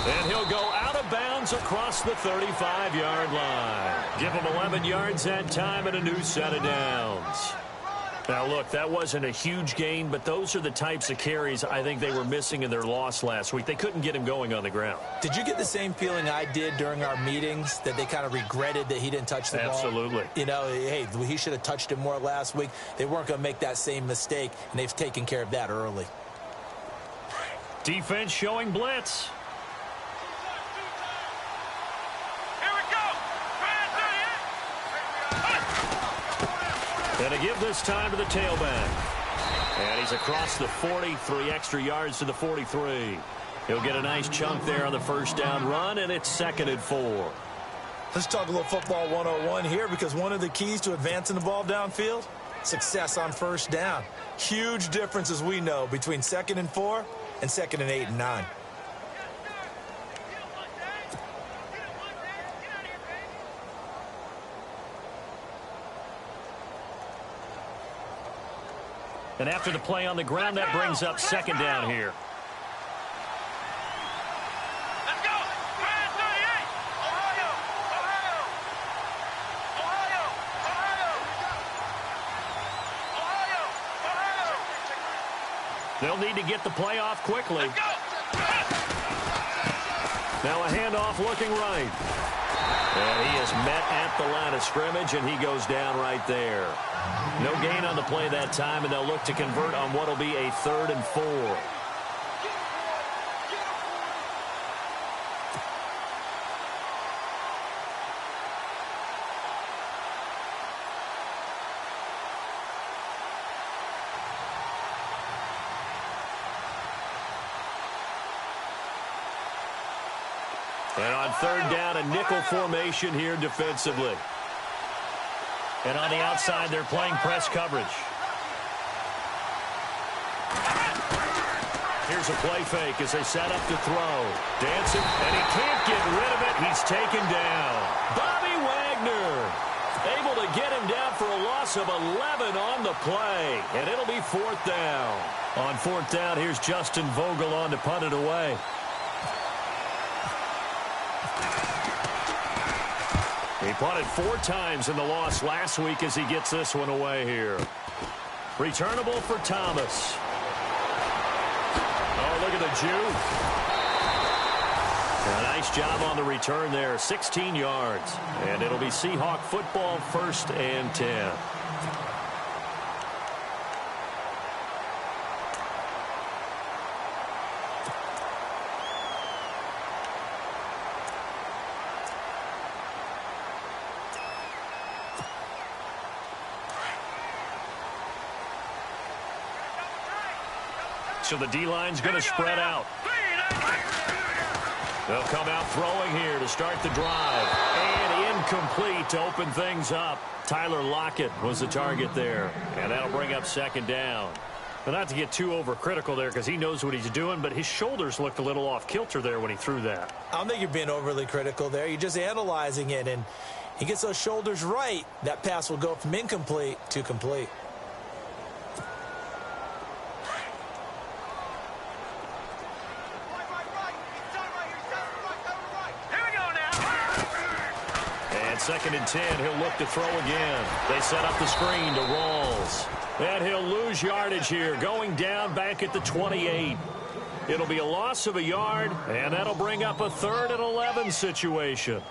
And he'll go out of bounds across the 35-yard line. Give him 11 yards that time and a new set of downs. Now, look, that wasn't a huge gain, but those are the types of carries I think they were missing in their loss last week. They couldn't get him going on the ground. Did you get the same feeling I did during our meetings, that they kind of regretted that he didn't touch the ball? Absolutely. You know, hey, he should have touched it more last week. They weren't going to make that same mistake, and they've taken care of that early. Defense showing blitz. And a give this time to the tailback. And he's across the 40, 3 extra yards to the 43. He'll get a nice chunk there on the first down run, and it's 2nd and 4. Let's talk a little football 101 here, because one of the keys to advancing the ball downfield, success on first down. Huge difference, as we know, between 2nd and 4 and 2nd and 8 and 9. And after the play on the ground, that brings up 2nd down here. Let's go! 38! Ohio! Ohio! Ohio! Ohio! Ohio! Ohio! They'll need to get the play off quickly. Let's go! Now a handoff looking right. And he is met at the line of scrimmage, and he goes down right there. No gain on the play that time, and they'll look to convert on what will be a 3rd and 4. And on 3rd down, a nickel formation here defensively. And on the outside, they're playing press coverage. Here's a play fake as they set up to throw. Dancing, and he can't get rid of it. He's taken down. Bobby Wagner able to get him down for a loss of 11 on the play. And it'll be 4th down. On 4th down, here's Justin Vogel on to punt it away. He punted 4 times in the loss last week as he gets this one away here. Returnable for Thomas. Oh, look at the Jew. A nice job on the return there. 16 yards. And it'll be Seahawk football, 1st and 10. So the D-line's going to spread out. They'll come out throwing here to start the drive. And incomplete to open things up. Tyler Lockett was the target there. And that'll bring up 2nd down. But not to get too overcritical there, because he knows what he's doing, but his shoulders looked a little off kilter there when he threw that. I don't think you're being overly critical there. You're just analyzing it, and he gets those shoulders right. That pass will go from incomplete to complete. And 2nd and 10, he'll look to throw again. They set up the screen to Rawls. And he'll lose yardage here, going down back at the 28. It'll be a loss of a yard, and that'll bring up a 3rd and 11 situation.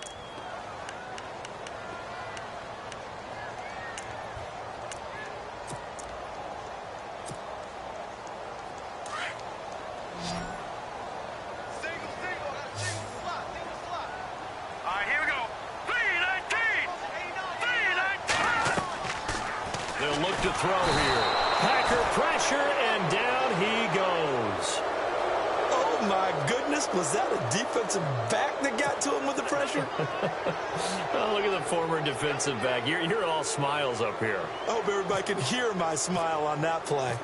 To throw here. Packer pressure, and down he goes. Oh, my goodness. Was that a defensive back that got to him with the pressure? Oh, look at the former defensive back. You're all smiles up here. I hope everybody can hear my smile on that play.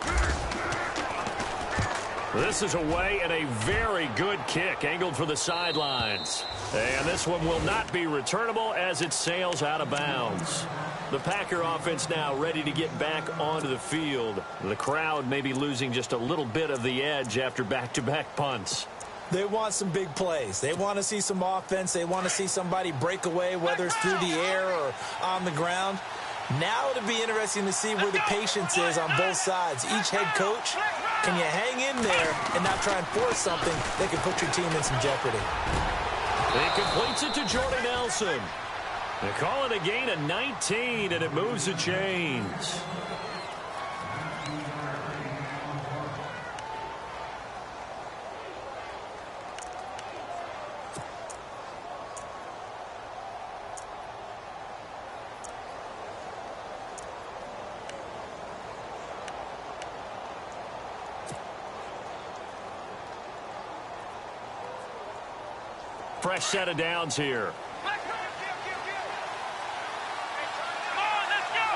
This is away, and a very good kick angled for the sidelines. And this one will not be returnable as it sails out of bounds. The Packer offense now ready to get back onto the field. The crowd may be losing just a little bit of the edge after back-to-back punts. They want some big plays. They want to see some offense. They want to see somebody break away, whether it's through the air or on the ground. Now it'll be interesting to see where the patience is on both sides. Each head coach, can you hang in there and not try and force something that could put your team in some jeopardy? He completes it to Jordy Nelson. They call it a gain of 19, and it moves the chains. Fresh set of downs here. Come on, let's go.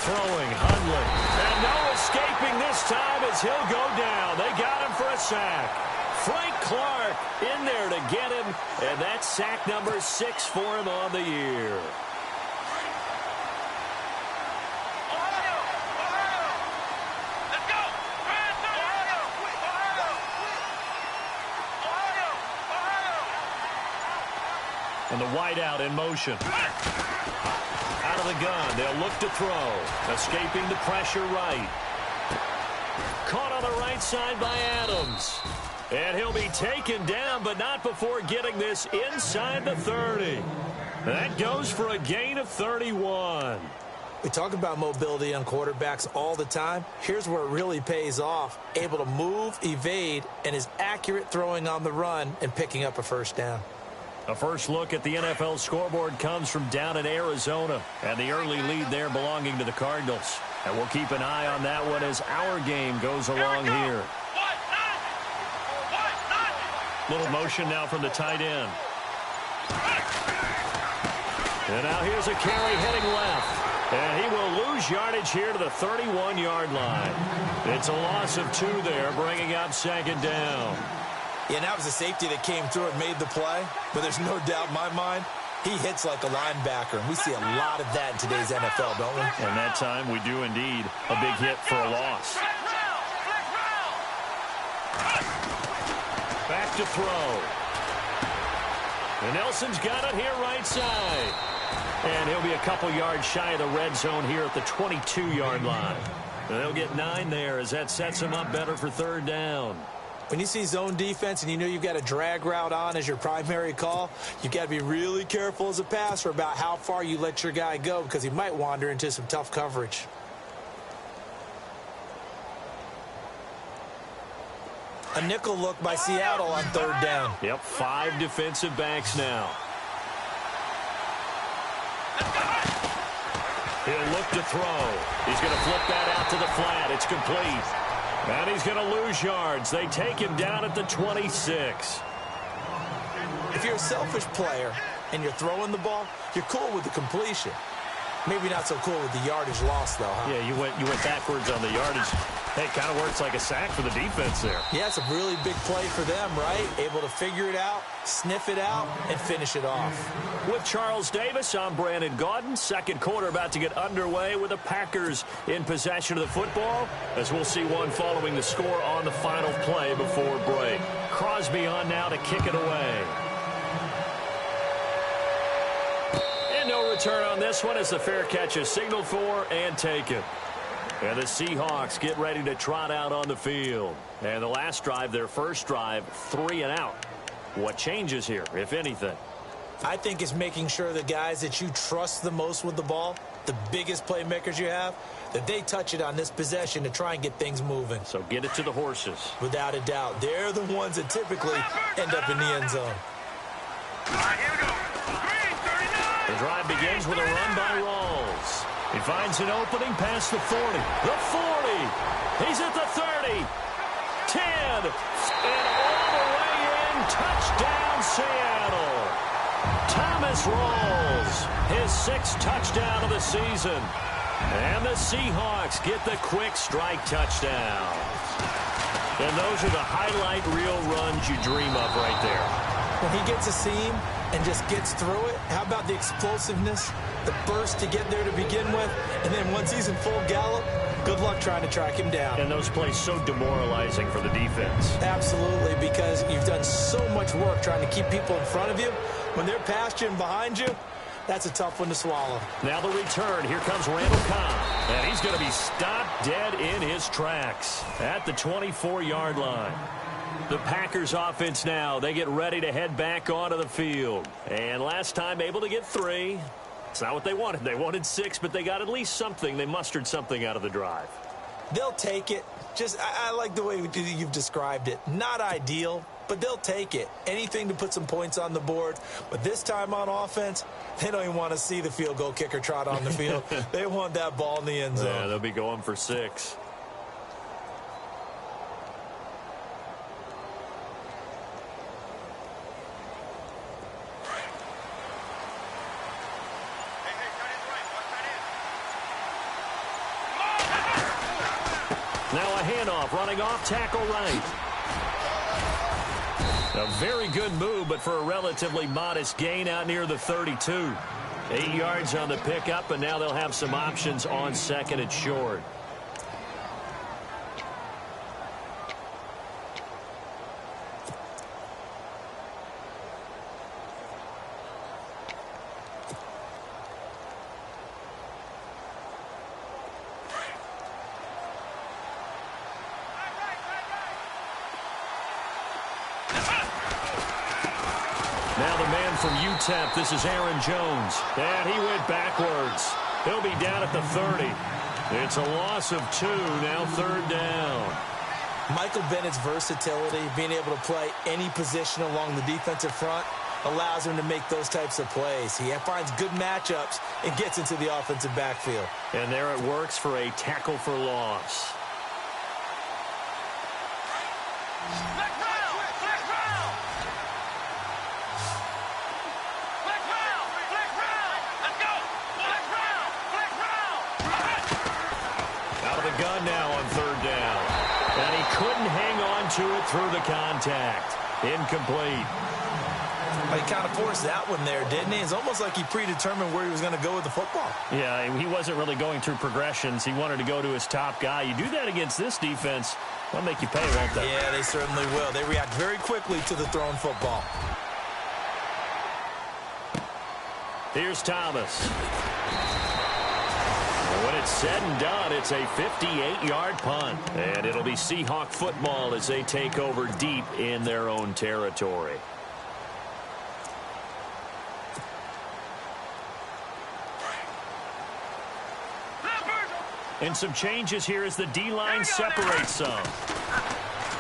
Throwing, Hundley. And no escaping this time as he'll go down. They got him for a sack. Frank Clark in there to get him, and that's sack number 6 for him on the year. And the wideout in motion. Out of the gun. They'll look to throw. Escaping the pressure right. Caught on the right side by Adams. And he'll be taken down, but not before getting this inside the 30. That goes for a gain of 31. We talk about mobility on quarterbacks all the time. Here's where it really pays off. Able to move, evade, and is accurate throwing on the run and picking up a first down. A first look at the NFL scoreboard comes from down in Arizona, and the early lead there belonging to the Cardinals. And we'll keep an eye on that one as our game goes along here. Little motion now from the tight end. And now here's a carry heading left. And he will lose yardage here to the 31-yard line. It's a loss of 2 there, bringing up second down. Yeah, and that was a safety that came through and made the play. But there's no doubt in my mind, he hits like a linebacker. And we see a lot of that in today's NFL, don't we? And that time we do indeed. A big hit for a loss. Back to throw. And Nelson's got it here right side. And he'll be a couple yards shy of the red zone here at the 22-yard line. And they'll get 9 there as that sets him up better for third down. When you see zone defense and you know you've got a drag route on as your primary call, you've got to be really careful as a passer about how far you let your guy go because he might wander into some tough coverage. A nickel look by Seattle on third down. Yep, 5 defensive backs now. He'll look to throw. He's going to flip that out to the flat. It's complete. And he's going to lose yards. They take him down at the 26. If you're a selfish player and you're throwing the ball, you're cool with the completion. Maybe not so cool with the yardage loss, though, huh? Yeah, you went backwards on the yardage. Hey, it kind of works like a sack for the defense there. Yeah, it's a really big play for them, right? Able to figure it out, sniff it out, and finish it off. With Charles Davis, I'm Brandon Gaudin. Second quarter about to get underway with the Packers in possession of the football, as we'll see one following the score on the final play before break. Crosby on now to kick it away. And no return on this one as the fair catch is signaled for and taken. And the Seahawks get ready to trot out on the field. And the last drive, their first drive, 3 and out. What changes here, if anything? I think it's making sure the guys that you trust the most with the ball, the biggest playmakers you have, that they touch it on this possession to try and get things moving. So get it to the horses. Without a doubt. They're the ones that typically end up in the end zone. All right, here we go. Green, 39. The drive begins with a run by Rawls. He finds an opening past the 40. The 40. He's at the 30. 10. And all the way in. Touchdown, Seattle. Thomas Rawls, his 6th touchdown of the season. And the Seahawks get the quick strike touchdown. And those are the highlight reel runs you dream of right there. When he gets a seam and just gets through it, how about the explosiveness, the burst to get there to begin with, and then once he's in full gallop, Good luck trying to track him down. And those plays so demoralizing for the defense. Absolutely, because you've done so much work trying to keep people in front of you. When they're past you and behind you, that's a tough one to swallow. Now the return. Here comes Randall Cobb. And he's going to be stopped dead in his tracks at the 24-yard line. The Packers offense now, they get ready to head back onto the field. And last time able to get 3. It's not what they wanted. They wanted 6, but they got at least something. They mustered something out of the drive. They'll take it. I like the way you've described it. Not ideal, but they'll take it. Anything to put some points on the board. But this time on offense, they don't even want to see the field goal kicker trot on the field. They want that ball in the end zone. Yeah, they'll be going for 6. Now a handoff, running off tackle right. A very good move, but for a relatively modest gain out near the 32. 8 yards on the pickup, and now they'll have some options on second and short. Now the man from UTEP, this is Aaron Jones. And he went backwards. He'll be down at the 30. It's a loss of 2, now 3rd down. Michael Bennett's versatility, being able to play any position along the defensive front, allows him to make those types of plays. He finds good matchups and gets into the offensive backfield. And there it works for a tackle for loss. Gun now on 3rd down. And he couldn't hang on to it through the contact. Incomplete. But he kind of forced that one there, didn't he? It's almost like he predetermined where he was going to go with the football. Yeah, he wasn't really going through progressions. He wanted to go to his top guy. You do that against this defense, they'll make you pay, won't they? Yeah, they certainly will. They react very quickly to the thrown football. Here's Thomas. When it's said and done, it's a 58-yard punt. And it'll be Seahawk football as they take over deep in their own territory. And some changes here as the D-line separates some.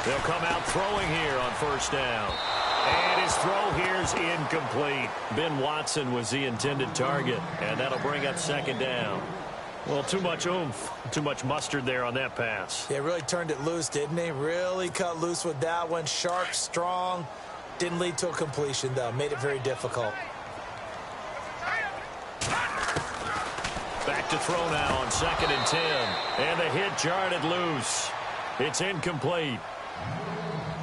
They'll come out throwing here on 1st down. And his throw here's incomplete. Ben Watson was the intended target, and that'll bring up 2nd down. Well, too much oomph, too much mustard there on that pass. Yeah, really turned it loose, didn't he? Really cut loose with that one. Sharp, strong. Didn't lead to a completion, though. Made it very difficult. Back to throw now on 2nd and 10. And the hit jarred it loose. It's incomplete.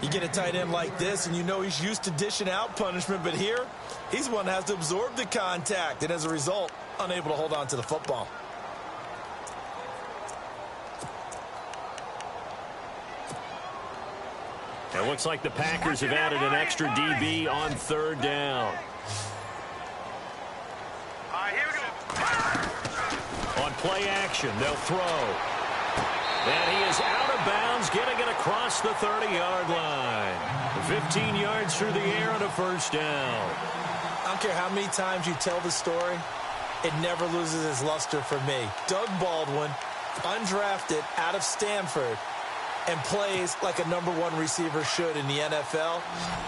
You get a tight end like this, and you know he's used to dishing out punishment, but here, he's one that has to absorb the contact, and as a result, unable to hold on to the football. It looks like the Packers have added an extra DB on 3rd down. Here we go. On play action, they'll throw. And he is out of bounds, getting it across the 30-yard line. 15 yards through the air on a 1st down. I don't care how many times you tell the story, it never loses its luster for me. Doug Baldwin, undrafted out of Stanford, and plays like a #1 receiver should in the NFL.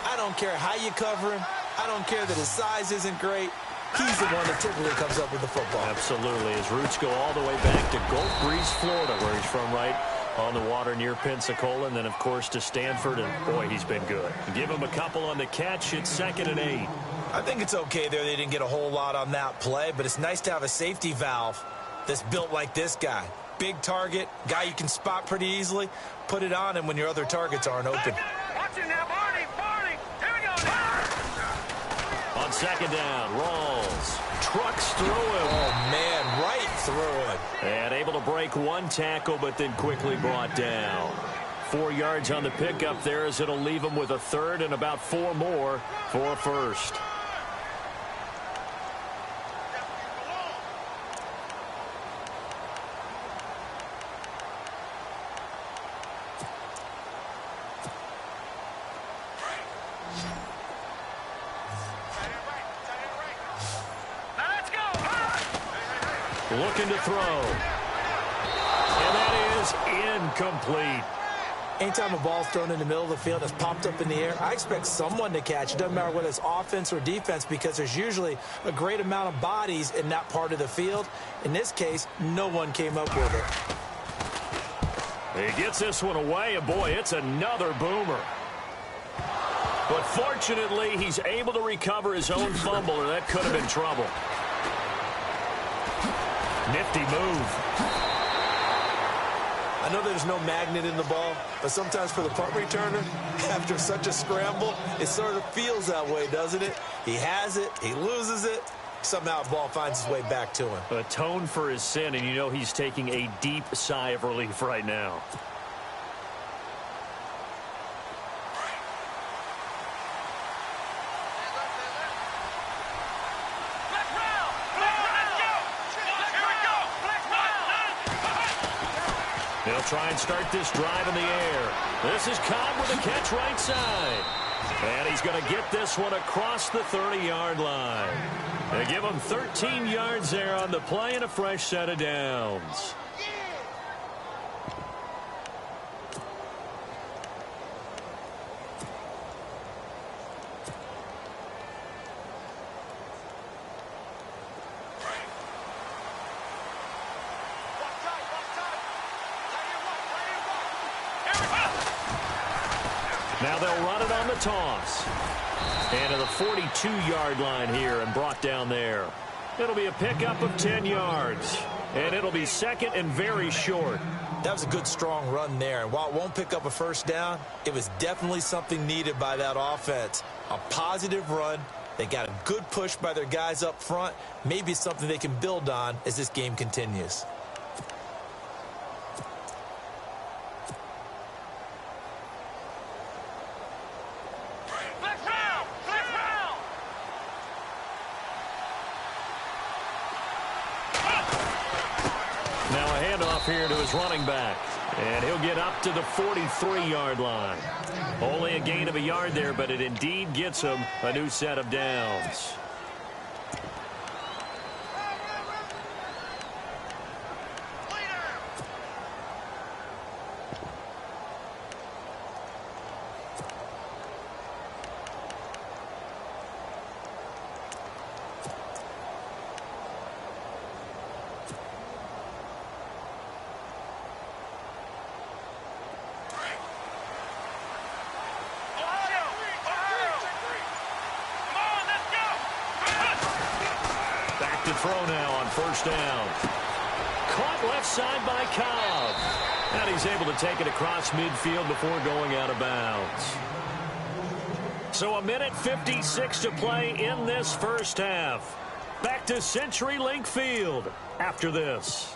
I don't care how you cover him. I don't care that his size isn't great. He's the one that typically comes up with the football. Absolutely. His roots go all the way back to Gulf Breeze, Florida, where he's from, right on the water near Pensacola, and then, of course, to Stanford, and, boy, he's been good. Give him a couple on the catch. It's 2nd and 8. I think it's okay there. They didn't get a whole lot on that play, but it's nice to have a safety valve that's built like this guy. Big target, guy you can spot pretty easily. Put it on him when your other targets aren't open. Watch it now, Barney. Here we go. On 2nd down, Rawls trucks through him. Oh, man, right through it. And able to break one tackle, but then quickly brought down. 4 yards on the pickup there, as it'll leave him with a third and about 4 more for a first. Looking to throw. And that is incomplete. Anytime a ball's thrown in the middle of the field that's popped up in the air, I expect someone to catch. It doesn't matter whether it's offense or defense, because there's usually a great amount of bodies in that part of the field. In this case, no one came up with it. He gets this one away, and boy, it's another boomer. But fortunately, he's able to recover his own fumble, or that could have been trouble. Nifty move. I know there's no magnet in the ball, but sometimes for the punt returner, after such a scramble, it sort of feels that way, doesn't it? He has it, he loses it, somehow the ball finds its way back to him. Atone for his sin, and you know he's taking a deep sigh of relief right now. They'll try and start this drive in the air. This is Cobb with a catch right side. And he's going to get this one across the 30-yard line. They give him 13 yards there on the play and a fresh set of downs. Now they'll run it on the toss. And to the 42-yard line here and brought down there. It'll be a pickup of 10 yards. And it'll be second and very short. That was a good, strong run there. And while it won't pick up a first down, it was definitely something needed by that offense. A positive run. They got a good push by their guys up front. Maybe something they can build on as this game continues. Here to his running back, and he'll get up to the 43-yard line. Only a gain of a yard there, but it indeed gets him a new set of downs. To throw now on first down. Caught left side by Cobb. And he's able to take it across midfield before going out of bounds. So 1:56 to play in this first half. Back to CenturyLink Field after this.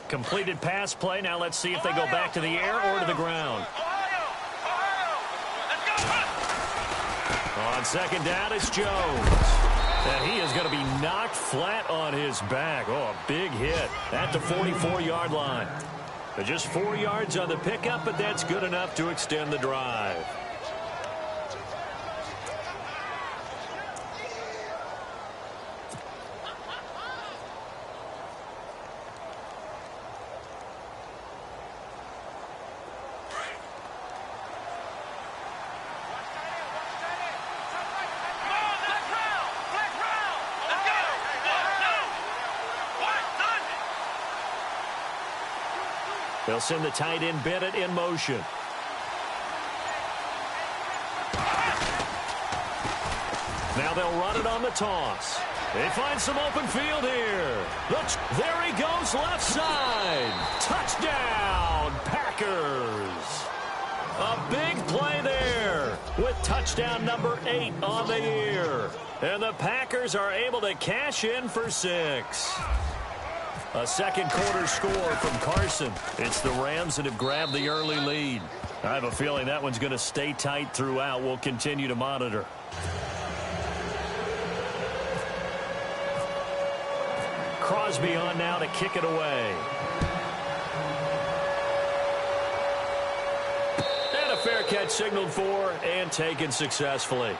Completed pass play. Now let's see if they go back to the air or to the ground. On second down, it's Jones. And he is going to be knocked flat on his back. Oh, a big hit at the 44-yard line. But just 4 yards on the pickup, but that's good enough to extend the drive. They'll send the tight end Bennett in motion. Now they'll run it on the toss. They find some open field here. There he goes left side. Touchdown, Packers. A big play there with touchdown number 8 on the year. And the Packers are able to cash in for 6. A second quarter score from Carson. It's the Rams that have grabbed the early lead. I have a feeling that one's going to stay tight throughout. We'll continue to monitor. Crosby on now to kick it away. And a fair catch signaled for and taken successfully.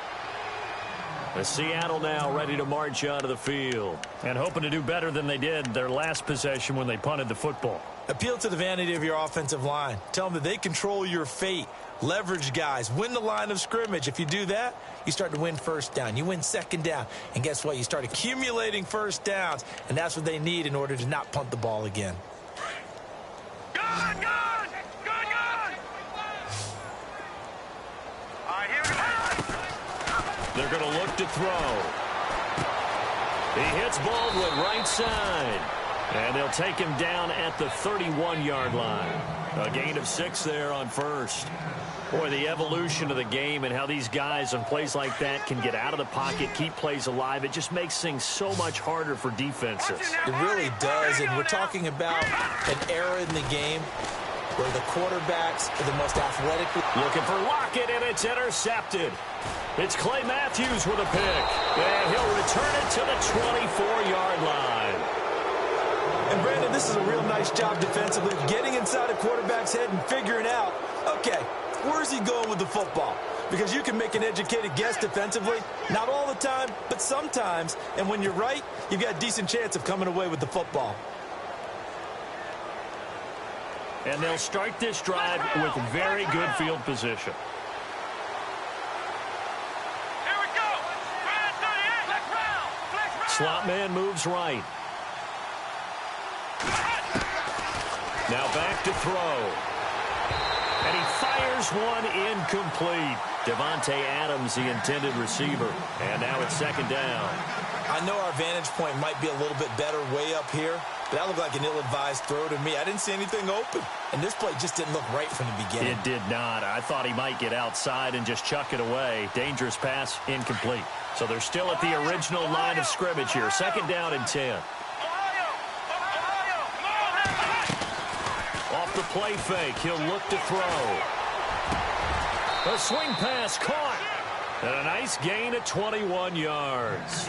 The Seattle now ready to march onto the field and hoping to do better than they did their last possession when they punted the football. Appeal to the vanity of your offensive line. Tell them that they control your fate. Leverage guys. Win the line of scrimmage. If you do that, you start to win first down. You win second down. And guess what? You start accumulating first downs. And that's what they need in order to not punt the ball again. Good! All right, here we go. They're going to look to throw. He hits Baldwin right side. And they'll take him down at the 31-yard line. A gain of 6 there on first. Boy, the evolution of the game and how these guys on plays like that can get out of the pocket, keep plays alive, it just makes things so much harder for defenses. It really does, and we're talking about an era in the game where the quarterbacks are the most athletic. Looking for Lockett, and it's intercepted. It's Clay Matthews with a pick, and he'll return it to the 24-yard line. And, Brandon, this is a real nice job defensively, getting inside a quarterback's head and figuring out, okay, where's he going with the football? Because you can make an educated guess defensively, not all the time, but sometimes. And when you're right, you've got a decent chance of coming away with the football. And they'll start this drive with very good field position. Here we go. Slot man moves right. Now back to throw. And he fires one incomplete. Devontae Adams, the intended receiver. And now it's second down. I know our vantage point might be a little bit better way up here, but that looked like an ill-advised throw to me. I didn't see anything open. And this play just didn't look right from the beginning. It did not. I thought he might get outside and just chuck it away. Dangerous pass, incomplete. So they're still at the original line of scrimmage here. Second down and 10. Off the play fake, he'll look to throw. A swing pass caught. And a nice gain at 21 yards.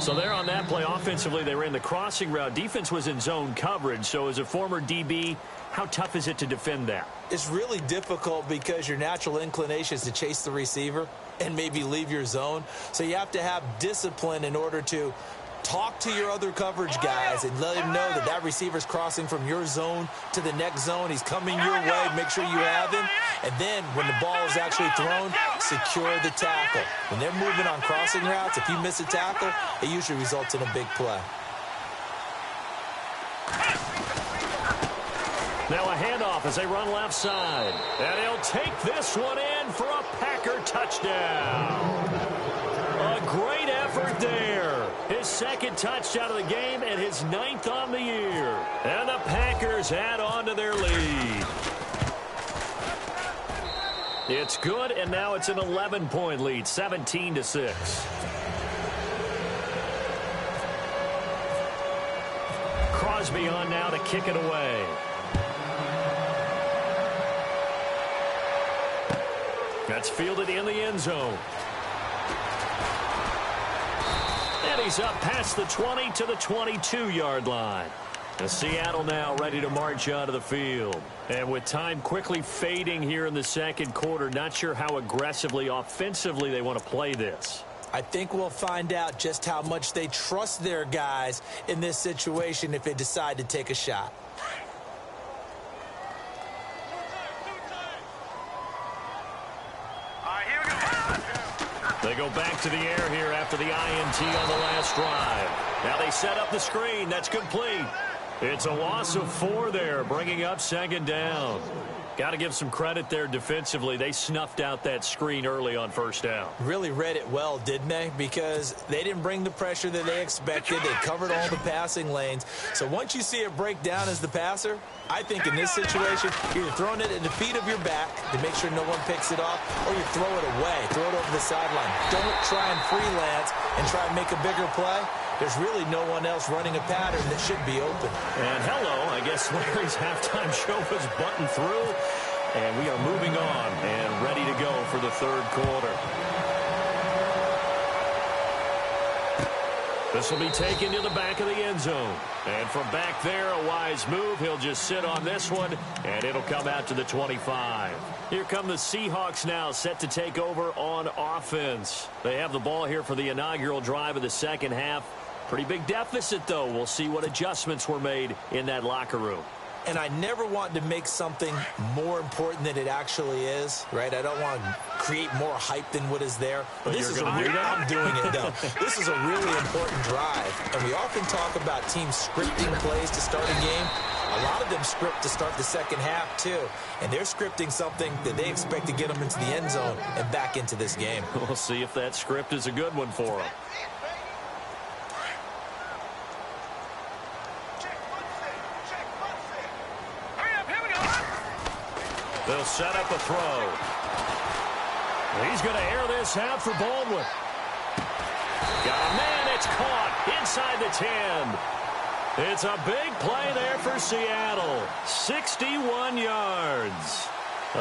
So there on that play, offensively, they ran the crossing route. Defense was in zone coverage. So as a former DB, how tough is it to defend that? It's really difficult because your natural inclination is to chase the receiver and maybe leave your zone. So you have to have discipline in order to talk to your other coverage guys and let him know that that receiver's crossing from your zone to the next zone. He's coming your way. Make sure you have him. And then when the ball is actually thrown, secure the tackle. When they're moving on crossing routes, if you miss a tackle, it usually results in a big play. Now a handoff as they run left side. And he'll take this one in for a Packer touchdown. A great effort there. His second touchdown of the game and his 9th on the year. And the Packers add on to their lead. It's good, and now it's an 11-point lead, 17-6. Crosby on now to kick it away. That's fielded in the end zone. And he's up past the 20 to the 22-yard line. And Seattle now ready to march onto the field. And with time quickly fading here in the second quarter, not sure how aggressively, offensively they want to play this. I think we'll find out just how much they trust their guys in this situation if they decide to take a shot. They go back to the air here after the INT on the last drive. Now they set up the screen. That's complete. It's a loss of 4 there, bringing up second down. Got to give some credit there defensively. They snuffed out that screen early on first down. Really read it well, didn't they? Because they didn't bring the pressure that they expected. They covered all the passing lanes. So once you see it break down as the passer, I think in this situation, you're throwing it at the feet of your back to make sure no one picks it off, or you throw it away, throw it over the sideline. Don't try and freelance and try and make a bigger play. There's really no one else running a pattern that should be open. And hello, I guess Larry's halftime show was buttoned through, and we are moving on and ready to go for the third quarter. This will be taken to the back of the end zone. And from back there, a wise move. He'll just sit on this one, and it'll come out to the 25. Here come the Seahawks now, set to take over on offense. They have the ball here for the inaugural drive of the second half. Pretty big deficit, though. We'll see what adjustments were made in that locker room. And I never want to make something more important than it actually is, right? I don't want to create more hype than what is there. But this is a real, I'm doing it, though. This is a really important drive. And we often talk about teams scripting plays to start a game. A lot of them script to start the second half, too. And they're scripting something that they expect to get them into the end zone and back into this game. We'll see if that script is a good one for them. They'll set up a throw. He's going to air this out for Baldwin. Got a man. It's caught inside the 10. It's a big play there for Seattle. 61 yards.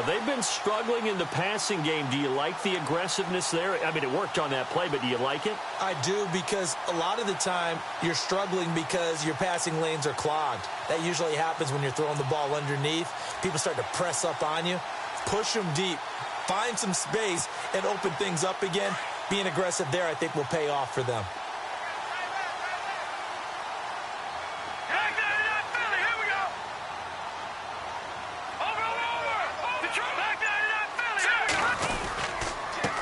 They've been struggling in the passing game. Do you like the aggressiveness there? I mean, it worked on that play, but do you like it? I do, because a lot of the time you're struggling because your passing lanes are clogged. That usually happens when you're throwing the ball underneath. People start to press up on you. Push them deep. Find some space and open things up again. Being aggressive there, I think, will pay off for them.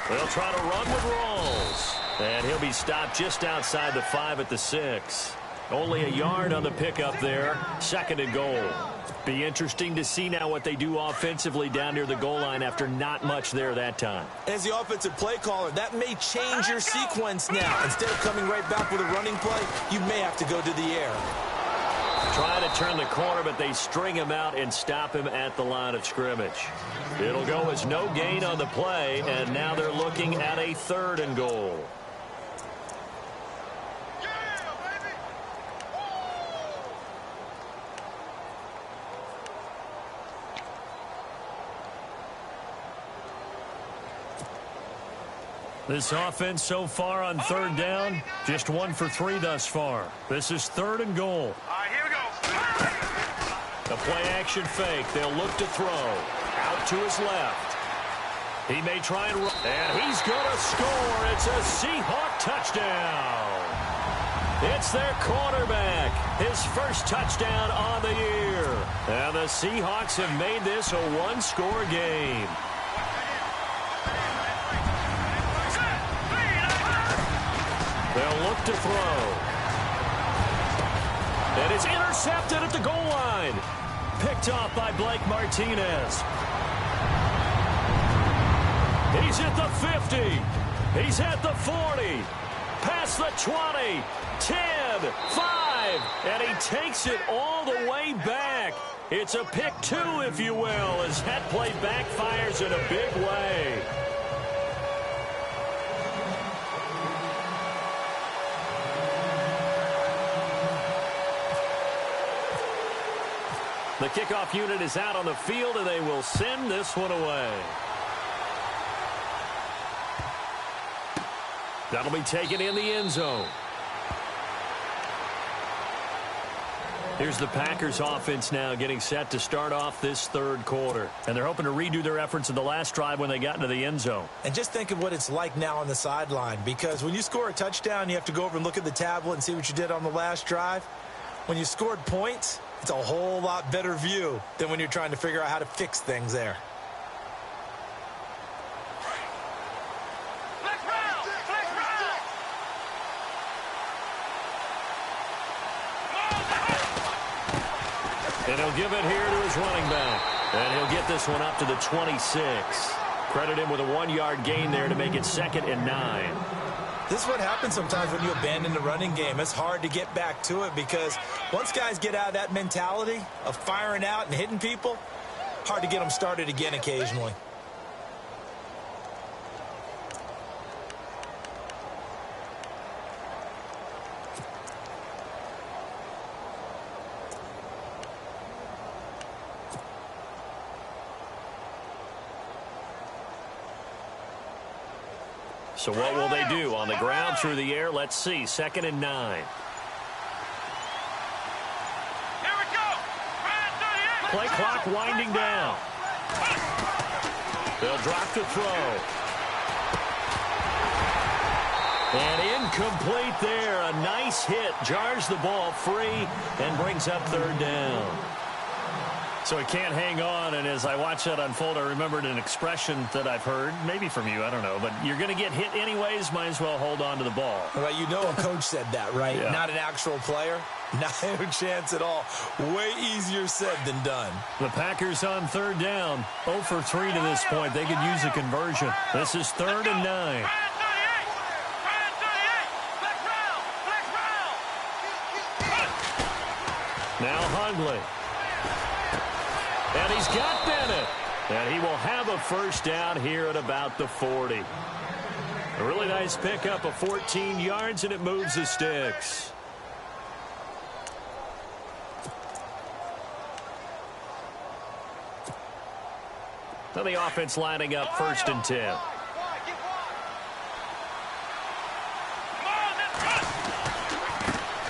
They'll try to run with Rawls. And he'll be stopped just outside the 5 at the 6. Only a yard on the pickup there. Second and goal. Be interesting to see now what they do offensively down near the goal line after not much there that time. As the offensive play caller, that may change your sequence now. Instead of coming right back with a running play, you may have to go to the air. Try to turn the corner, but they string him out and stop him at the line of scrimmage. It'll go as no gain on the play, and now they're looking at a third and goal. This offense so far on third down, just 1 for 3 thus far. This is third and goal. All right, here we go. A play-action fake. They'll look to throw. Out to his left. He may try and run. And he's going to score. It's a Seahawk touchdown. It's their quarterback. His first touchdown on the year. And the Seahawks have made this a one-score game. They'll look to throw. And it's intercepted at the goal line. Picked off by Blake Martinez. He's at the 50. He's at the 40. Past the 20. 10. 5. And he takes it all the way back. It's a pick 2, if you will, as that play backfires in a big way. The kickoff unit is out on the field, and they will send this one away. That'll be taken in the end zone. Here's the Packers offense now getting set to start off this third quarter. And they're hoping to redo their efforts in the last drive when they got into the end zone. And just think of what it's like now on the sideline, because when you score a touchdown, you have to go over and look at the tablet and see what you did on the last drive. When you scored points, it's a whole lot better view than when you're trying to figure out how to fix things there. And he'll give it here to his running back. And he'll get this one up to the 26. Credit him with a 1-yard gain there to make it 2nd and 9. This is what happens sometimes when you abandon the running game. It's hard to get back to it because once guys get out of that mentality of firing out and hitting people, hard to get them started again occasionally. So what will they do? On the ground, through the air, let's see. 2nd and 9. Here we go. Play clock winding down. They'll drop to throw. And incomplete there. A nice hit. Jars the ball free and brings up 3rd down. So he can't hang on, and as I watch that unfold, I remembered an expression that I've heard, maybe from you, I don't know, but you're going to get hit anyways, might as well hold on to the ball. Well, you know a coach said that, right? Yeah. Not an actual player. Not a chance at all. Way easier said than done. The Packers on 3rd down. 0 for 3 to this point. They could use a conversion. This is 3rd and 9. Now Hundley. And he's got Bennett. And he will have a 1st down here at about the 40. A really nice pickup of 14 yards, and it moves the sticks. So the offense lining up 1st and 10.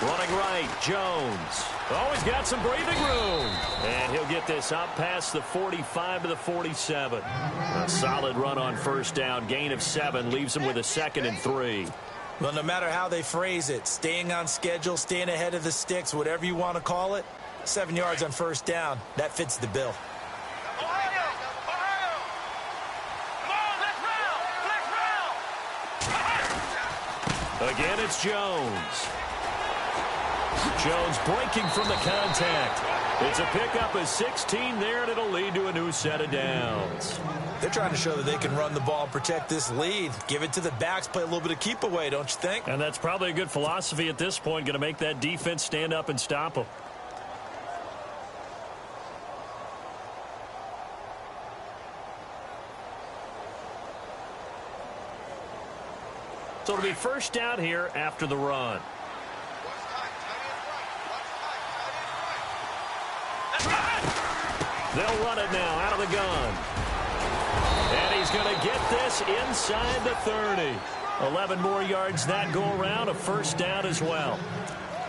Running right, Jones. Always got some breathing room. And he'll get this up past the 45 to the 47. A solid run on 1st down. Gain of 7 leaves him with a 2nd and 3. Well, no matter how they phrase it, staying on schedule, staying ahead of the sticks, whatever you want to call it, 7 yards on 1st down, that fits the bill. Again, it's Jones. Jones breaking from the contact. It's a pickup of 16 there, and it'll lead to a new set of downs. They're trying to show that they can run the ball and protect this lead. Give it to the backs, play a little bit of keep away, don't you think? And that's probably a good philosophy at this point, going to make that defense stand up and stop them. So it'll be 1st down here after the run. They'll run it now out of the gun. And he's going to get this inside the 30. 11 more yards that go around, a 1st down as well.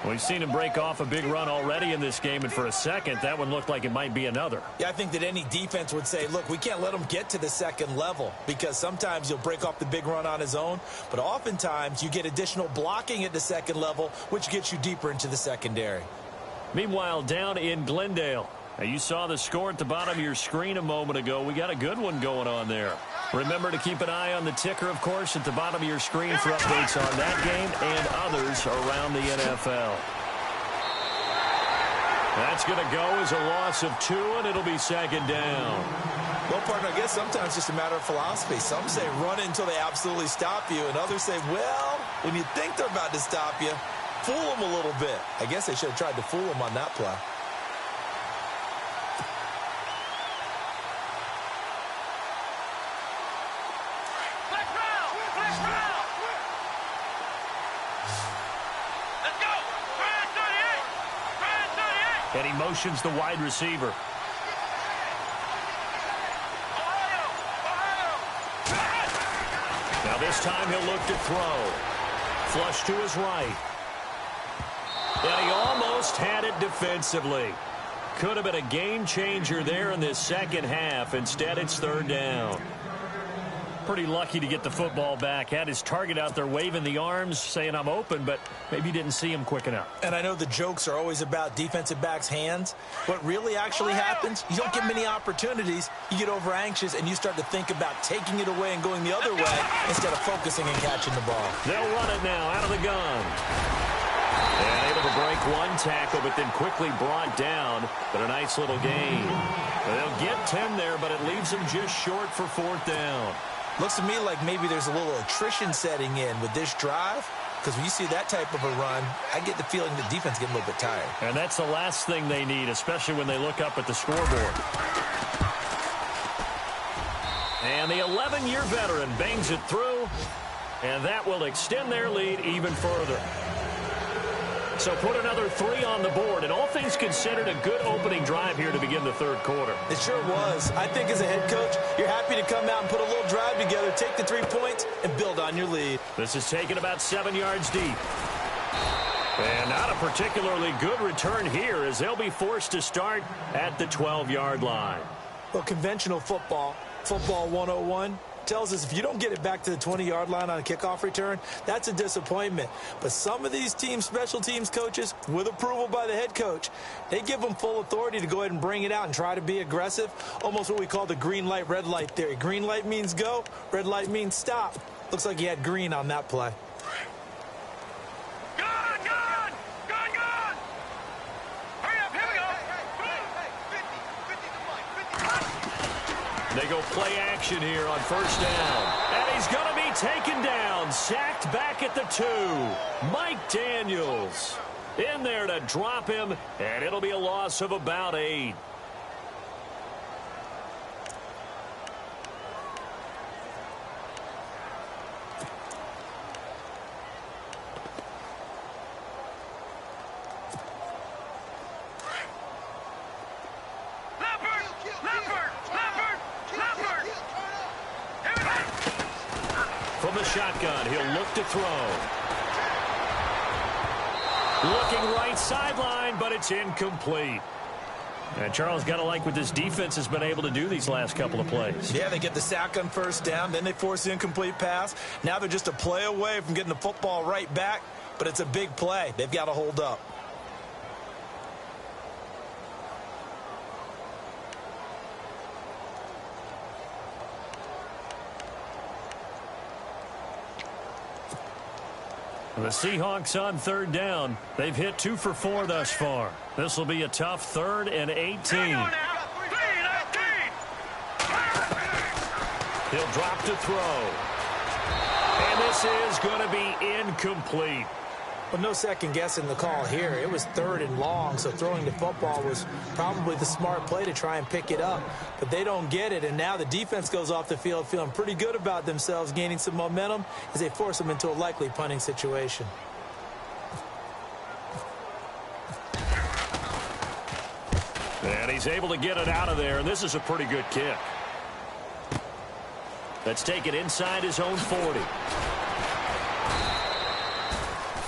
We've seen him break off a big run already in this game, and for a second, that one looked like it might be another. Yeah, I think that any defense would say, look, we can't let him get to the 2nd level because sometimes he'll break off the big run on his own, but oftentimes you get additional blocking at the 2nd level, which gets you deeper into the secondary. Meanwhile, down in Glendale, now you saw the score at the bottom of your screen a moment ago. We got a good one going on there. Remember to keep an eye on the ticker, of course, at the bottom of your screen for updates on that game and others around the NFL. That's going to go as a loss of 2, and it'll be 2nd down. Well, partner, I guess sometimes it's just a matter of philosophy. Some say run until they absolutely stop you, and others say, well, when you think they're about to stop you, fool them a little bit. I guess they should have tried to fool them on that play. And he motions the wide receiver. Now this time he'll look to throw. Flush to his right. And he almost had it defensively. Could have been a game changer there in this 2nd half. Instead, it's 3rd down. Pretty lucky to get the football back. Had his target out there waving the arms, saying I'm open, but maybe didn't see him quick enough. And I know the jokes are always about defensive backs' hands. What really actually happens, you don't get many opportunities. You get over anxious, and you start to think about taking it away and going the other way instead of focusing and catching the ball. They'll run it now out of the gun. And able to break one tackle, but then quickly brought down. But a nice little gain. They'll get 10 there, but it leaves them just short for 4th down. Looks to me like maybe there's a little attrition setting in with this drive. Because when you see that type of a run, I get the feeling the defense getting a little bit tired. And that's the last thing they need, especially when they look up at the scoreboard. And the 11-year veteran bangs it through, and that will extend their lead even further. So put another 3 on the board, and all things considered, a good opening drive here to begin the 3rd quarter. It sure was. I think as a head coach, you're happy to come out and put a little drive together, take the 3 points, and build on your lead. This is taken about 7 yards deep. And not a particularly good return here, as they'll be forced to start at the 12-yard line. Well, conventional football 101, tells us if you don't get it back to the 20-yard line on a kickoff return, that's a disappointment. But some of these teams, special teams coaches, with approval by the head coach, they give them full authority to go ahead and bring it out and try to be aggressive, almost what we call the green light, red light theory. Green light means go, red light means stop. Looks like he had green on that play. They go play action here on 1st down. And he's going to be taken down, sacked back at the 2. Mike Daniels in there to drop him, and it'll be a loss of about 8. From the shotgun, he'll look to throw. Looking right sideline, but it's incomplete. And Charles, got to like what this defense has been able to do these last couple of plays. Yeah, they get the sack on 1st down, then they force the incomplete pass. Now they're just a play away from getting the football right back, but it's a big play. They've got to hold up. The Seahawks on 3rd down. They've hit 2 for 4 thus far. This will be a tough 3rd and 18. He'll drop to throw. And this is going to be incomplete. Well, no second guessing the call here. It was 3rd and long, so throwing the football was probably the smart play to try and pick it up. But they don't get it, and now the defense goes off the field feeling pretty good about themselves, gaining some momentum as they force them into a likely punting situation. And he's able to get it out of there, and this is a pretty good kick. Let's take it inside his own 40.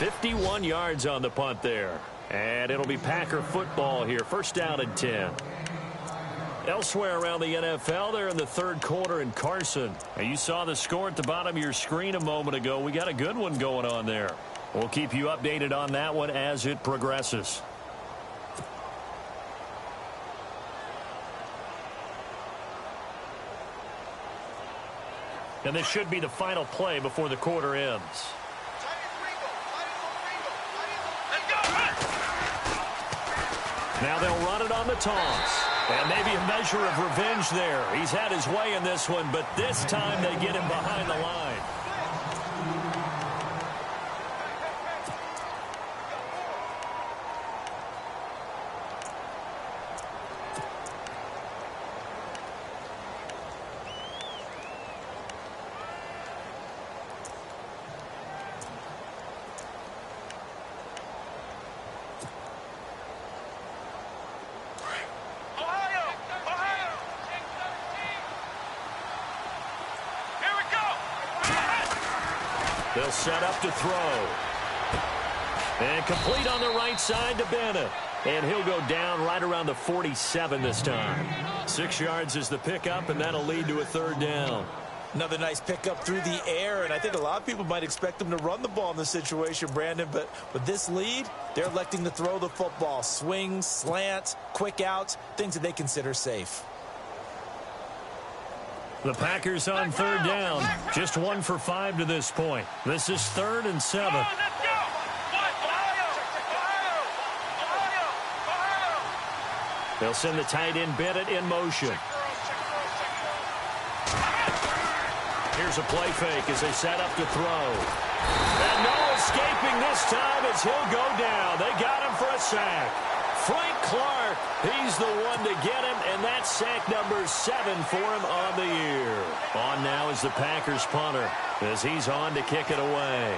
51 yards on the punt there. And it'll be Packer football here. 1st down and 10. Elsewhere around the NFL, they're in the 3rd quarter in Carson. Now, you saw the score at the bottom of your screen a moment ago. We got a good one going on there. We'll keep you updated on that one as it progresses. And this should be the final play before the quarter ends. Now they'll run it on the toss. And maybe a measure of revenge there. He's had his way in this one, but this time they get him behind the line. They'll set up to throw. And complete on the right side to Bennett. And he'll go down right around the 47 this time. 6 yards is the pickup, and that'll lead to a 3rd down. Another nice pickup through the air, and I think a lot of people might expect them to run the ball in this situation, Brandon, but with this lead, they're electing to throw the football. Swings, slants, quick outs, things that they consider safe. The Packers on 3rd down. Just 1 for 5 to this point. This is 3rd and 7. They'll send the tight end Bennett in motion. Here's a play fake as they set up to throw. And no escaping this time as he'll go down. They got him for a sack. Frank Clark, he's the one to get him, and that's sack number 7 for him on the year. On now is the Packers punter as he's on to kick it away.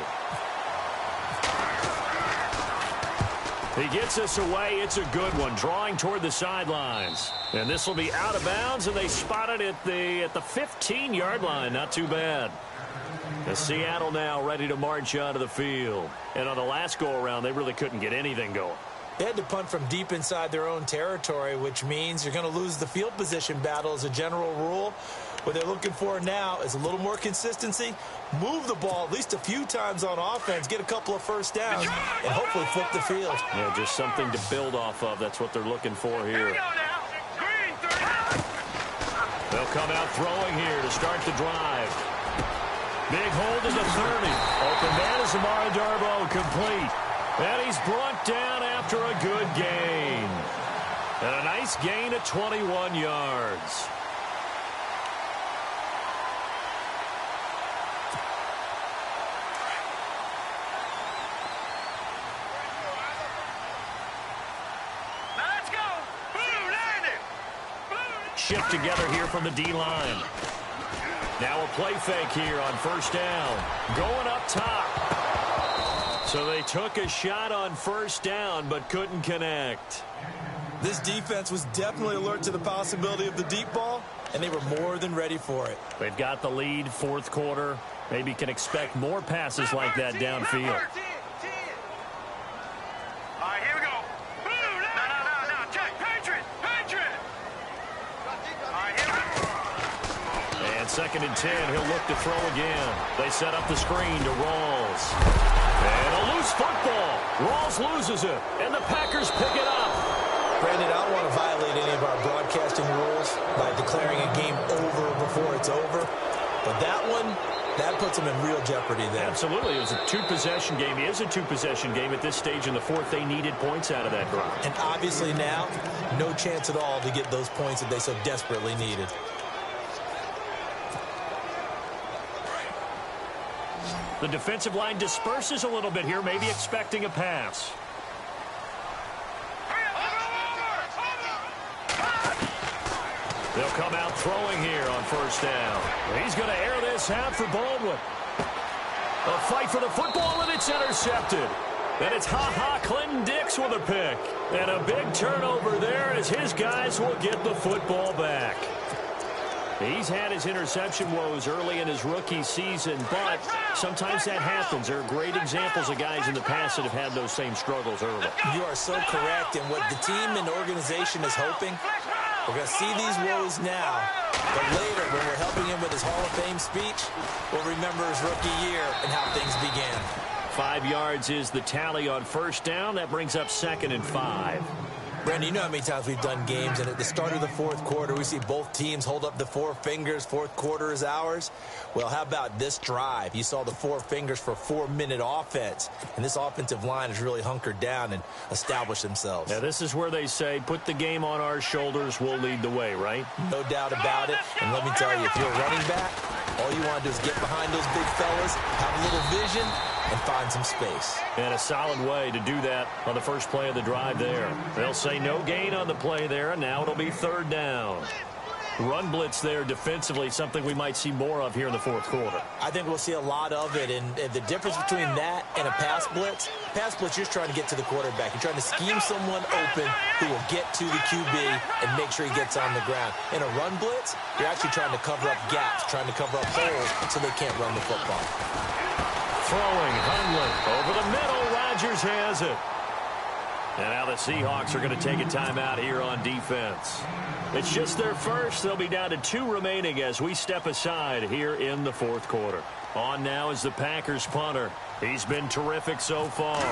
He gets us away. It's a good one, drawing toward the sidelines. And this will be out of bounds, and they spot it at the 15-yard line. Not too bad. The Seattle now ready to march onto the field. And on the last go-around, they really couldn't get anything going. They had to punt from deep inside their own territory, which means you're going to lose the field position battle as a general rule. What they're looking for now is a little more consistency, move the ball at least a few times on offense, get a couple of first downs, and hopefully flip the field. Yeah, just something to build off of. That's what they're looking for here. They'll come out throwing here to start the drive. Big hold to the 30. Open man is Amari Darboh, complete. And he's brought down after a good gain. And a nice gain of 21 yards. Shift together here from the D-line. Now a play fake here on first down. Going up top. So they took a shot on first down but couldn't connect. This defense was definitely alert to the possibility of the deep ball, and they were more than ready for it. They've got the lead, fourth quarter. Maybe can expect more passes like that downfield. Second and 10, he'll look to throw again. They set up the screen to Rawls. And a loose football. Rawls loses it, and the Packers pick it up. Brandon, I don't want to violate any of our broadcasting rules by declaring a game over before it's over. But that one, that puts them in real jeopardy there. Absolutely. It was a two-possession game. It is a two-possession game at this stage in the fourth. They needed points out of that drive. And obviously now, no chance at all to get those points that they so desperately needed. The defensive line disperses a little bit here, maybe expecting a pass. They'll come out throwing here on first down. He's going to air this out for Baldwin. A fight for the football, and it's intercepted. And it's Clinton Dix with a pick. And a big turnover there as his guys will get the football back. He's had his interception woes early in his rookie season, but sometimes that happens. There are great examples of guys in the past that have had those same struggles early. You are so correct, and what the team and organization is hoping, we're going to see these woes now, but later when we're helping him with his Hall of Fame speech, we'll remember his rookie year and how things began. 5 yards is the tally on first down. That brings up 2nd and 5. Brandon, you know how many times we've done games, and at the start of the fourth quarter, we see both teams hold up the four fingers, fourth quarter is ours. Well, how about this drive? You saw the four fingers for 4-minute offense, and this offensive line has really hunkered down and established themselves. Now, this is where they say, put the game on our shoulders, we'll lead the way, right? No doubt about it, and let me tell you, if you're a running back, all you want to do is get behind those big fellas, have a little vision, and find some space. And a solid way to do that on the first play of the drive there. They'll say no gain on the play there, and now it'll be 3rd down. Run blitz there defensively, something we might see more of here in the fourth quarter. I think we'll see a lot of it, and the difference between that and a pass blitz, you're just trying to get to the quarterback. You're trying to scheme someone open who will get to the QB and make sure he gets on the ground. In a run blitz, you're actually trying to cover up gaps, trying to cover up holes so they can't run the football. Throwing, Hundley over the middle. Rodgers has it. And now the Seahawks are going to take a timeout here on defense. It's just their first. They'll be down to 2 remaining as we step aside here in the fourth quarter. On now is the Packers punter. He's been terrific so far.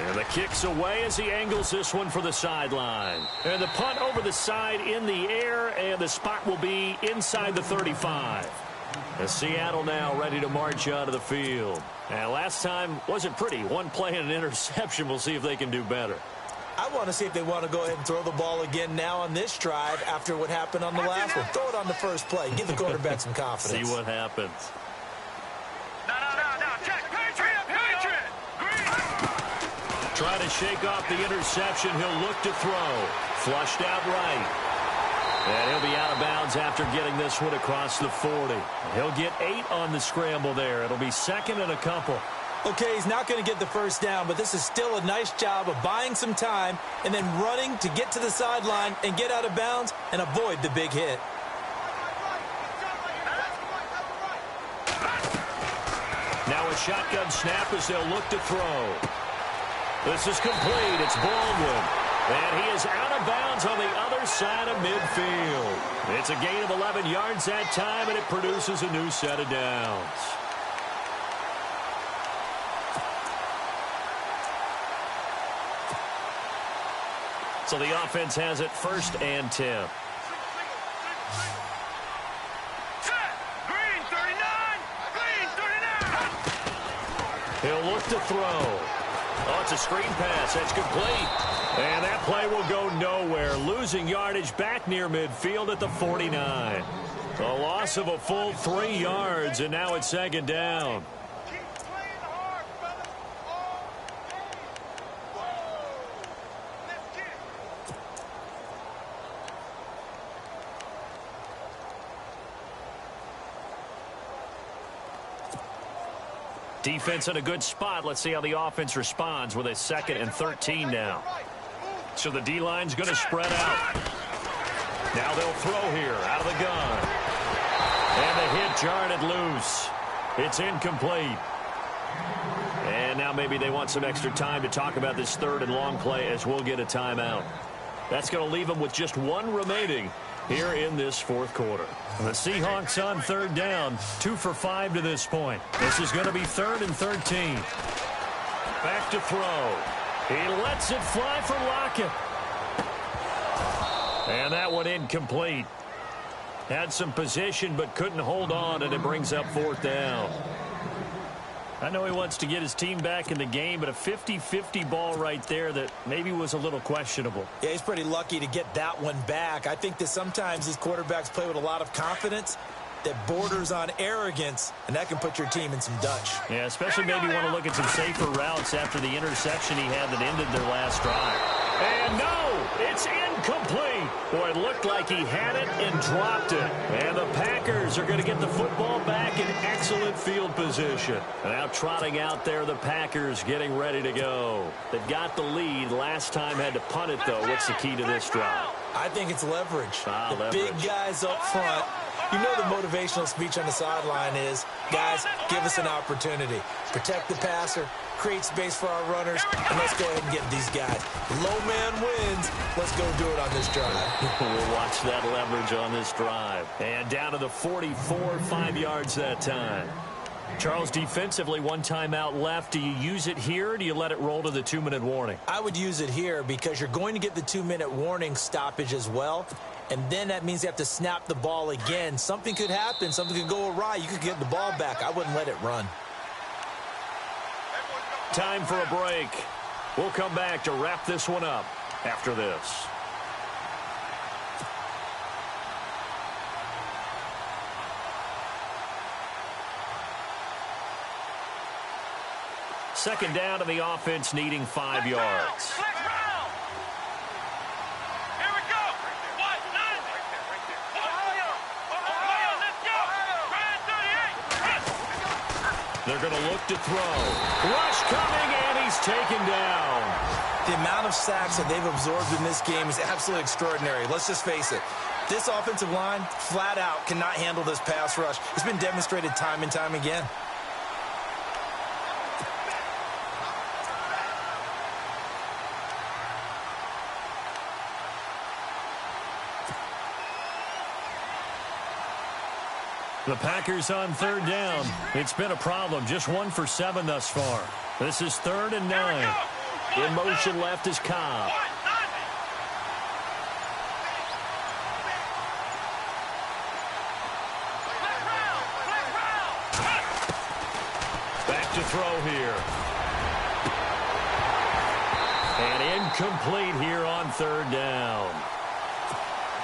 And the kick's away as he angles this one for the sideline. And the punt over the side in the air, and the spot will be inside the 35. As Seattle now ready to march out of the field. And last time wasn't pretty. One play and an interception. We'll see if they can do better. I want to see if they want to go ahead and throw the ball again now on this drive after what happened on the last one. Throw it on the first play. Give the quarterback some confidence. See what happens. No. Check. Patriot. Trying to shake off the interception. He'll look to throw. Flushed out right. And he'll be out of bounds after getting this one across the 40. He'll get 8 on the scramble there. It'll be second and a couple. Okay, he's not going to get the first down, but this is still a nice job of buying some time and then running to get to the sideline and get out of bounds and avoid the big hit. Now a shotgun snap as they'll look to throw. This is complete. It's Baldwin. And he is out of bounds on the other side of midfield. It's a gain of 11 yards that time, and it produces a new set of downs. So the offense has it 1st and 10. Green 39. He'll look to throw. Oh, it's a screen pass. That's complete. And that play will go nowhere. Losing yardage back near midfield at the 49. A loss of a full 3 yards, and now it's 2nd down. Defense in a good spot. Let's see how the offense responds with a 2nd and 13 now. So the D-line's going to spread out. Now they'll throw here out of the gun. And the hit jarred it loose. It's incomplete. And now maybe they want some extra time to talk about this 3rd and long play as we'll get a timeout. That's going to leave them with just 1 remaining here in this 4th quarter. The Seahawks on 3rd down, 2 for 5 to this point. This is going to be 3rd and 13. Back to throw. He lets it fly for Lockett. And that one incomplete. Had some position but couldn't hold on, and it brings up 4th down. I know he wants to get his team back in the game, but a 50-50 ball right there that maybe was a little questionable. Yeah, he's pretty lucky to get that one back. I think that sometimes these quarterbacks play with a lot of confidence that borders on arrogance, and that can put your team in some Dutch. Yeah, especially maybe want to look at some safer routes after the interception he had that ended their last drive. And no, it's incomplete. Boy, it looked like he had it and dropped it. And the Packers are going to get the football back in excellent field position. And now trotting out there, the Packers getting ready to go. They've got the lead. Last time had to punt it, though. What's the key to this drive? I think it's leverage. Leverage. Big guys up front. You know the motivational speech on the sideline is, guys, give us an opportunity. Protect the passer, create space for our runners, and let's go ahead and get these guys. Low man wins. Let's go do it on this drive. We'll watch that leverage on this drive. And down to the 44, 5 yards that time. Charles, defensively, 1 timeout left. Do you use it here, or do you let it roll to the 2-minute warning? I would use it here because you're going to get the 2-minute warning stoppage as well. And then that means you have to snap the ball again. Something could happen. Something could go awry. You could get the ball back. I wouldn't let it run. Time for a break. We'll come back to wrap this one up after this. Second down to the offense needing 5 yards. They're going to look to throw. Rush coming, and he's taken down. The amount of sacks that they've absorbed in this game is absolutely extraordinary. Let's just face it. This offensive line, flat out, cannot handle this pass rush. It's been demonstrated time and time again. The Packers on 3rd down. It's been a problem. Just 1 for 7 thus far. This is 3rd and 9. In motion left is Cobb. Back to throw here. And incomplete here on third down.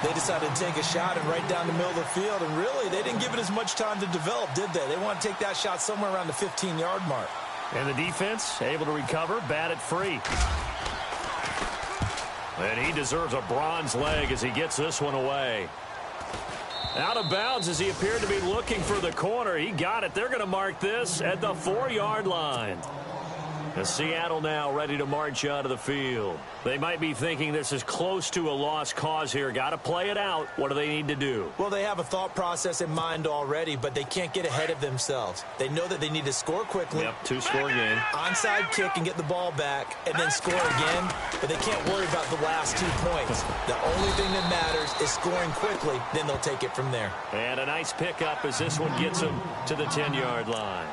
They decided to take a shot and right down the middle of the field, and really, they didn't give it as much time to develop, did they? They want to take that shot somewhere around the 15-yard mark. And the defense able to recover, bat it free. And he deserves a bronze leg as he gets this one away. Out of bounds as he appeared to be looking for the corner. He got it. They're going to mark this at the 4-yard line. And Seattle now ready to march out of the field. They might be thinking this is close to a lost cause here. Got to play it out. What do they need to do? Well, they have a thought process in mind already, but they can't get ahead of themselves. They know that they need to score quickly. Yep, two-score game. Onside kick and get the ball back and then score again, but they can't worry about the last 2 points. The only thing that matters is scoring quickly, then they'll take it from there. And a nice pickup as this one gets them to the 10-yard line.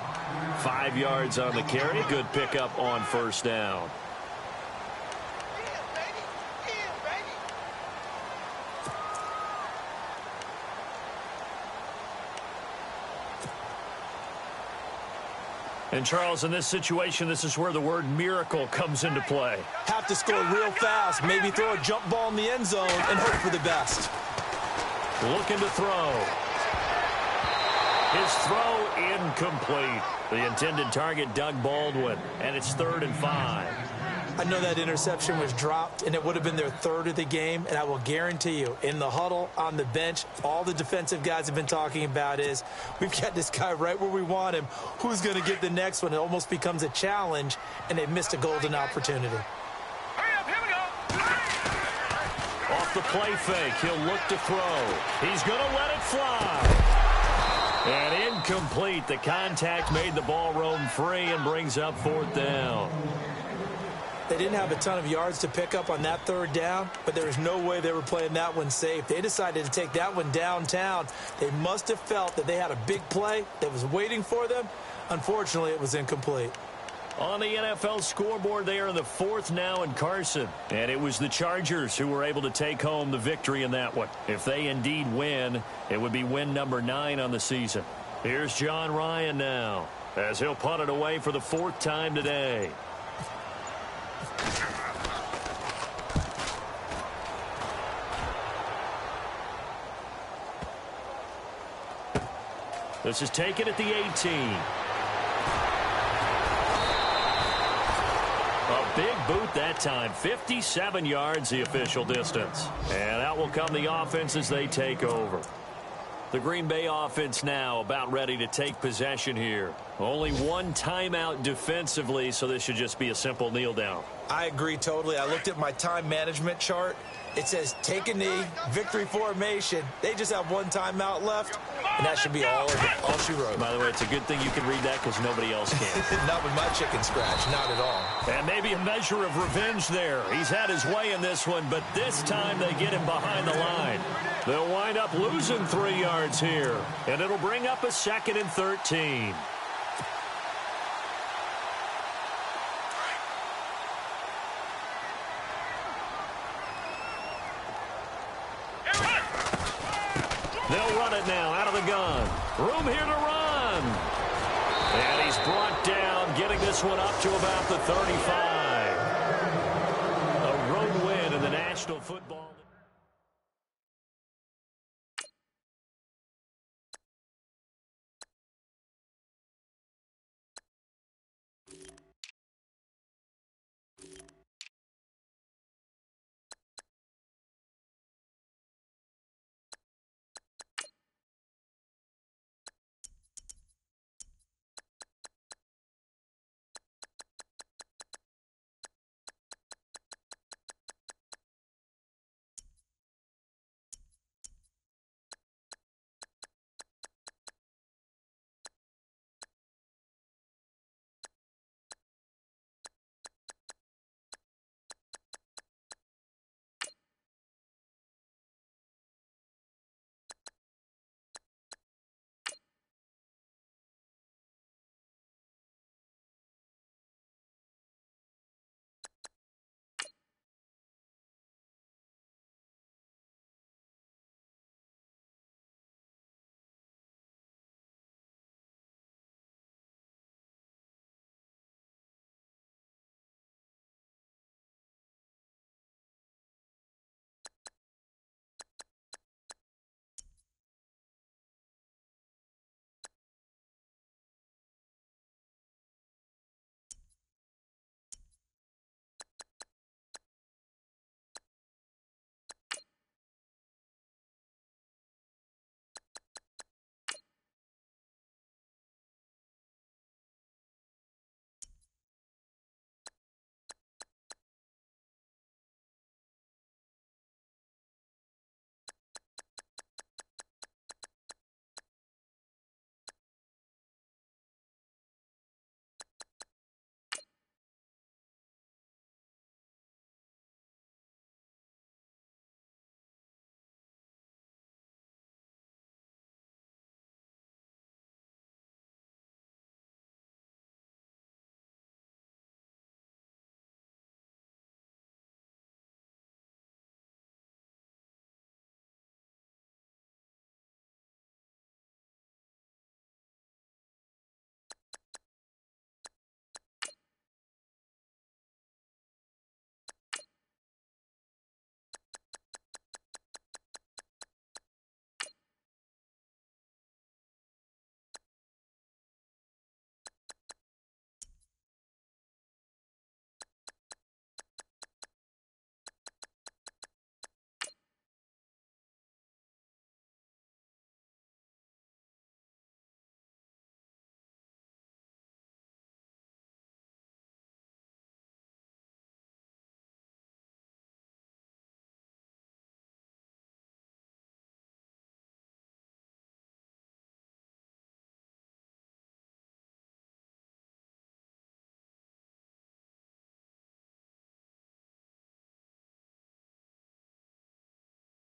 5 yards on the carry. Good pickup on first down. And, Charles, in this situation, this is where the word miracle comes into play. Have to score real fast, maybe throw a jump ball in the end zone and hope for the best. Looking to throw. His throw incomplete. The intended target, Doug Baldwin, and it's 3rd and 5. I know that interception was dropped, and it would have been their 3rd of the game, and I will guarantee you, in the huddle, on the bench, all the defensive guys have been talking about is, we've got this guy right where we want him. Who's going to get the next one? It almost becomes a challenge, and they missed a golden opportunity. Hurry up, here we go. Off the play fake, he'll look to throw. He's going to let it fly. And incomplete. The contact made the ball roam free and brings up 4th down. They didn't have a ton of yards to pick up on that 3rd down, but there was no way they were playing that one safe. They decided to take that one downtown. They must have felt that they had a big play that was waiting for them. Unfortunately, it was incomplete. On the NFL scoreboard, they are in the 4th now in Carson. And it was the Chargers who were able to take home the victory in that one. If they indeed win, it would be win number 9 on the season. Here's John Ryan now, as he'll punt it away for the 4th time today. This is taken at the 18. A big boot that time. 57 yards the official distance. And out will come the offense as they take over. The Green Bay offense now about ready to take possession here. Only one timeout defensively, so this should just be a simple kneel down. I agree totally. I looked at my time management chart. It says take a knee, victory formation. They just have one timeout left, and that should be all she wrote. By the way, it's a good thing you can read that because nobody else can. Not with my chicken scratch, not at all. And maybe a measure of revenge there. He's had his way in this one, but this time they get him behind the line. They'll wind up losing 3 yards here, and it'll bring up a 2nd and 13. They'll run it now out of the gun. Room here to run. And he's brought down, getting this one up to about the 35. A road win in the National Football League.